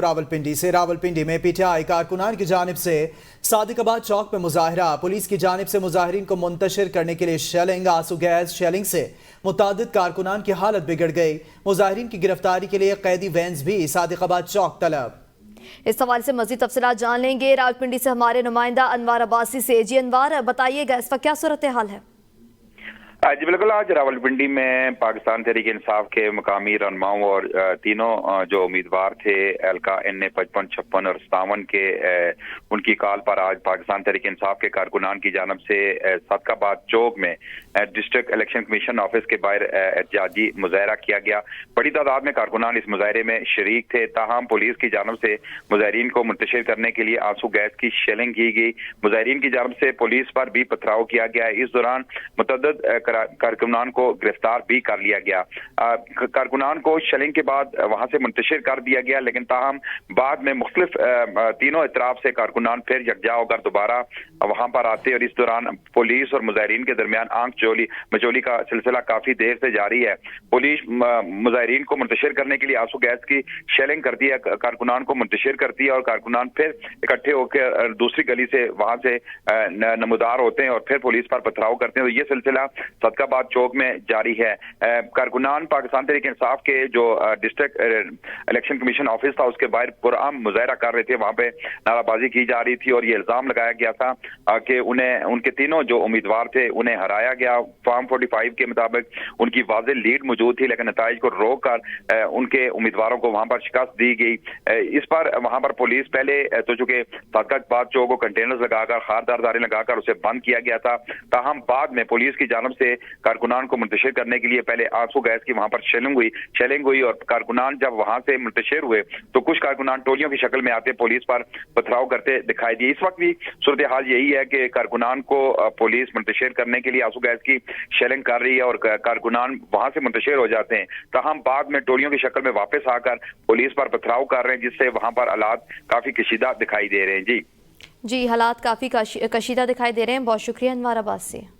रावलपिंडी में पीटीआई कारकुनान की जानिब से सादिकाबाद चौक में मुजाहरा। पुलिस की जानिब से मुजाहिरीन को मुंतशिर करने के लिए शेलिंग, आंसू गैस शेलिंग से मुतादिद कारकुनान की हालत बिगड़ गई। मुजाहिरीन की गिरफ्तारी के लिए कैदी वैन्स भी सादिकाबाद चौक तलब। इस हवाले से मजीद तफसीलात जान लेंगे रावलपिंडी से हमारे नुमाइंदा अनवर अब्बासी से। जी अनवर, बताइएगा इस वक्त क्या सूरत हाल है? जी बिल्कुल, आज रावलपिंडी में पाकिस्तान तहरीक इंसाफ के मकामी रहनुमाओं और तीनों जो उम्मीदवार थे एलका NA 55, 56 और 57 के उनकी कॉल पर आज पाकिस्तान तहरीक इंसाफ के कारकुनान की जानब से सादिकाबाद चौक में डिस्ट्रिक्ट इलेक्शन कमीशन ऑफिस के बाहर एहतजाजी मुजाहरा किया गया। बड़ी तादाद में कारकुनान इस मुजाहरे में शरीक थे। ताहम पुलिस की जानब से मुजाहिरीन को मुंतशिर करने के लिए आंसू गैस की शेलिंग की गई। मुजाहिरीन की जानब से पुलिस पर भी पथराव किया गया। इस दौरान मुतअद्दिद कारकुनान को गिरफ्तार भी कर लिया गया। कारकुनान को शेलिंग के बाद वहां से मुंतशिर कर दिया गया, लेकिन ताहम बाद में मुख्तलिफ तीनों इतराफ से कारकुनान फिर यकजा होकर दोबारा वहां पर आते और इस दौरान पुलिस और मुजाहिरीन के दरमियान आंख मचोली का सिलसिला काफी देर से जारी है। पुलिस मुजाहिरीन को मुंतशिर करने के लिए आंसू गैस की शेलिंग करती है, कारकुनान को मुंतशिर करती है और कारकुनान फिर इकट्ठे होकर दूसरी गली से वहां से नमदार होते हैं और फिर पुलिस पर पथराव करते हैं। तो ये सिलसिला सादिकाबाद चौक में जारी है। कारकुनान पाकिस्तान तहरीक इंसाफ के जो डिस्ट्रिक्ट इलेक्शन कमीशन ऑफिस था उसके बाहर पुरअम मुजाहरा कर रहे थे। वहां पे नाराबाजी की जा रही थी और ये इल्जाम लगाया गया था कि उन्हें उनके तीनों जो उम्मीदवार थे उन्हें हराया गया। फॉर्म 45 के मुताबिक उनकी वाज़ेह लीड मौजूद थी, लेकिन नताइज को रोक कर उनके उम्मीदवारों को वहां पर शिकस्त दी गई। इस पर वहां पर पुलिस पहले तो चूंकि सादिकाबाद चौक को कंटेनर्स लगाकर खारदारदारी लगाकर उसे बंद किया गया था, ताहम बाद में पुलिस की जानब से कारकुनान को मुंतशिर करने के लिए पहले आंसू गैस की वहां पर शेलिंग हुई और कारकुनान जब वहां से मुंतशिर हुए तो कुछ कारकुनान टोलियों की शक्ल में आते पुलिस पर पथराव करते दिखाई दिए। इस वक्त भी सूरत हाल यही है कि कारकुनान को पुलिस मुंतशिर करने के लिए आंसू गैस की शेलिंग कर रही है और कारकुनान वहां से मुंतशिर हो जाते हैं। ताहम बाद में टोलियों की शक्ल में वापस आकर पुलिस पर पथराव कर रहे हैं, जिससे वहां पर हालात काफी कशीदा दिखाई दे रहे हैं। जी हालात काफी कशीदा दिखाई दे रहे हैं। बहुत शुक्रिया अनवर अब्बासी।